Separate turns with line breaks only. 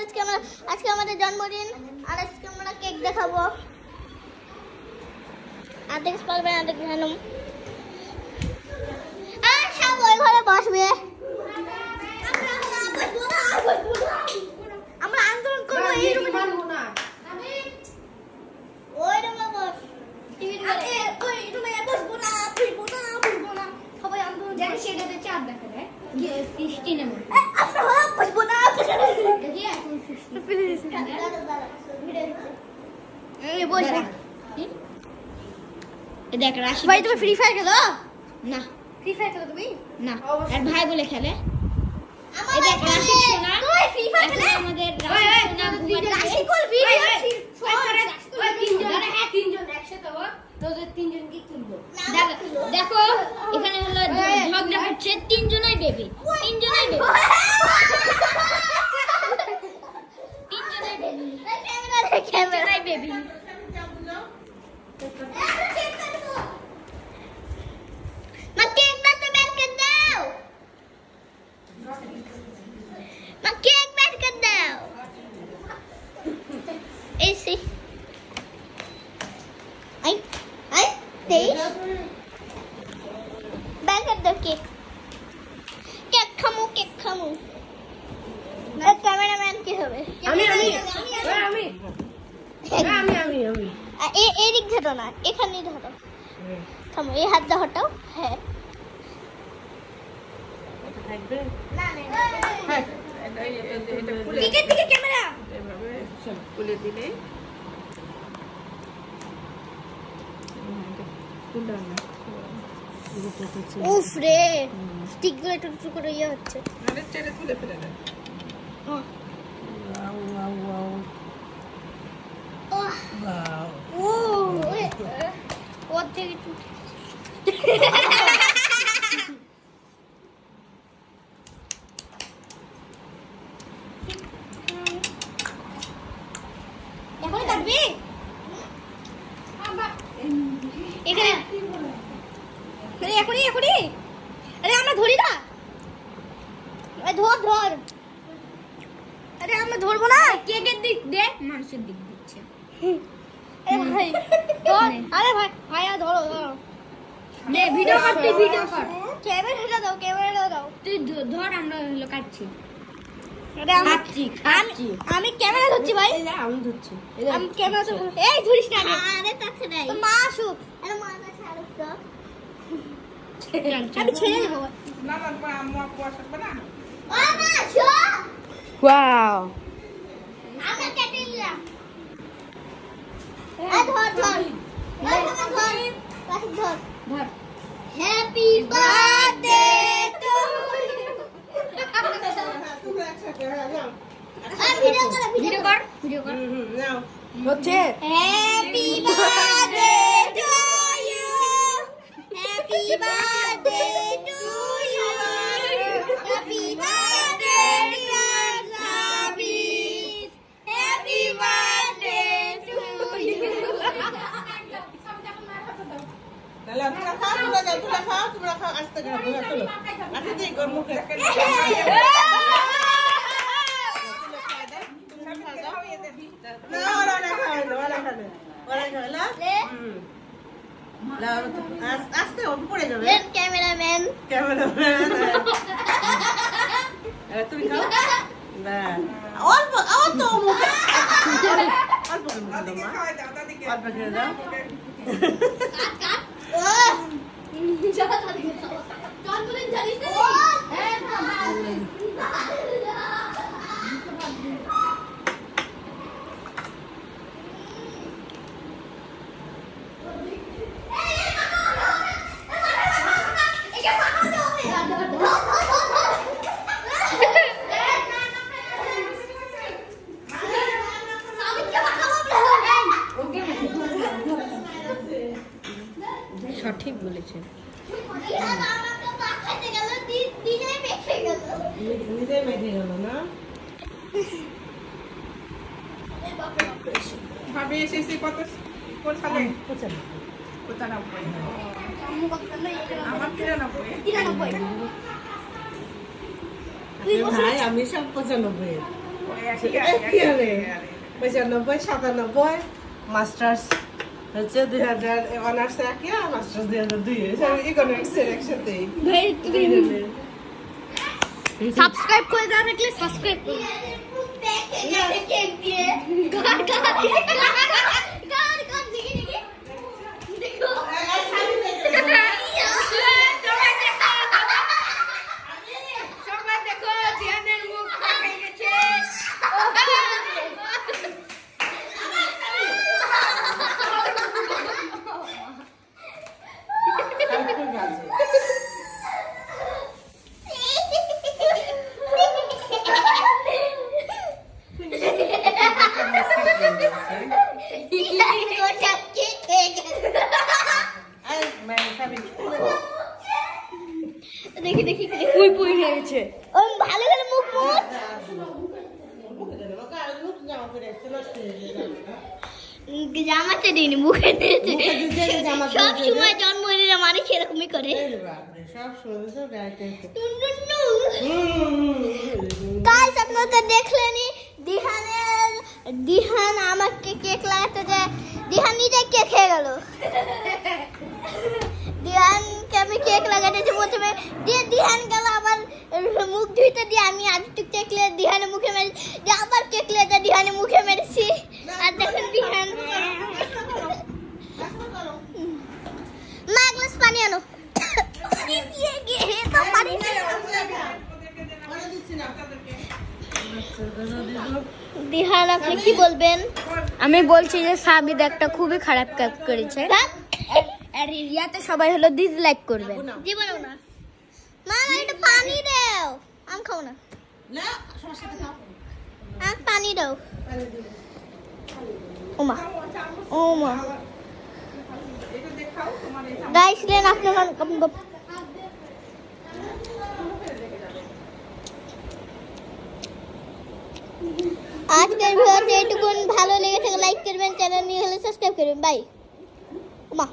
আজকে আমাদের জন্মদিন আর আজকে আমরা কেক দেখাবো আর দেখতে পারবেন আমাদের জানুম আর সব ওই ঘরে বসবে আমরা আন্দোলন করবো এই রুমে পারবো না ওই রুমে বস টিভি আরে ওই রুমে বসবো না সবাই আন্দোলন জানি সেটাতে চাপ দেখা যায় 16 এর মধ্যে আমরা বসবো না দেখি এখন 16 এই বস এ দেখ রাশি ভাই তুমি ফ্রি ফায়ার খেলো না ফ্রি ফায়ার খেলো তুমি না আর ভাই বলে খেলে এই দেখ রাশি সোনা তুই ফ্রি ফায়ার খেলে আমাদের রাশি কোল ভিডিও ওই তিনজন হ্যাঁ তিনজন একসাথে হও তোদের তিনজনকে তুলবো দেখো এখানে হলো ঝগড়া হচ্ছে তিনজনই বেবি তিনজনই বেবি ক্যামেরায় বেবি ক্যামেরাম্যান কি হবে আমি এই দিক ধরো না এখানেই ধরো থামো এই হাত দা হটাও হ্যাঁ থাকবে না না দিকে দিকে ক্যামেরা এভাবে সব খুলে দিলে কুন্ডা না উফ রে স্টিক গুলো একটু করে ইয়ে হচ্ছে মানে ছেড়ে তুলে ফেলে দেন wow wow wow wow oh ওতে একটু এখন কাটবি এখানে আরে এখনই আরে আমরা ধরি না ধর আরে আমরা ধরবো না কেকের দিক দে মানুষের দিক দিচ্ছে আরে ভাই আরে ভাই ধরো দে ভিডিও কর ক্যামেরাটা দাও তুই ধর আমরা হলো কাটছি আরে আমি ক্যামেরা ধরছি ভাই আমি ধরছি আমি ক্যামেরা এই ধরিস না আরে তাছে নাই মা আসুক আরে মা কাছে আসুক তো আমি ছেড়ে দেব না আম্মু আপু আসবে না ও মা শো ওয়াও আমি কেটে নিলাম ধর হ্যাপি বার্থডে টু ভিডিও কর নাও হচ্ছে happy birthday to you happy birthday to you happy birthday dear Sabit happy birthday to you দালা তোমরা খাও আস্তে করে চলো আচ্ছা দেই গরম করে আস্তে পড়ে যাবে ক্যামেরাম্যান তুমি খাও অল্প মুখে অল্প খেয়ে দাও সঠিক বলেছেন ভাবে এসেছি কত কোন সালে 95 আমার 93 ভাই আমি সব 95
95 মাস্টার্স হচ্ছে 2000 অনার্স একিয়া মাস্টার্স 2002 ইকোনমিক্সের একসাথে
সাবস্ক্রাইব করে দাও থাকলে সাবস্ক্রাইব করুন দেখি দেখি পুই পুই হয়ে গেছে ওই ভালো করে মুখ জামাতে দিনি মুখে দিয়েছে সব সময় জন্মদিনে মানে সেরকমই করে গাইস আপনারা তো দেখলেনই দিহান আমাকে কেক লাগাতে যায় দিহান নিজে কেক খেয়ে গেল দিহানকে আমি কেক লাগাতেছি প্রথমে দিয়ে দিহান গেল আবার মুখ ধুইতে দিয়ে আমি আরেকটু কেক লিয়ে দিহানের মুখে মেরে দিয়ে আবার কেক লিয়ে দিহানের মুখে মেরেছি আর দেখেন দিহান মা গ্লাস পানি আনো দিহান আপনি কি বলবেন আমি বলছি যে সাবিদ একটা খুবই খারাপ কাজ করেছে আর রিয়াতে সবাই হলো ডিসলাইক করবে জীবন না মা একটু পানি দাও আম খাও না না সমস্যা খাও আম পানি দাও ওমা ওমা গাইস লেন আপনারা আজকের ভিডিওতে এটুকুন ভালো লেগে থাকে লাইক করবেন চ্যানেল নিয়ে হলে সাবস্ক্রাইব করবেন বাই মা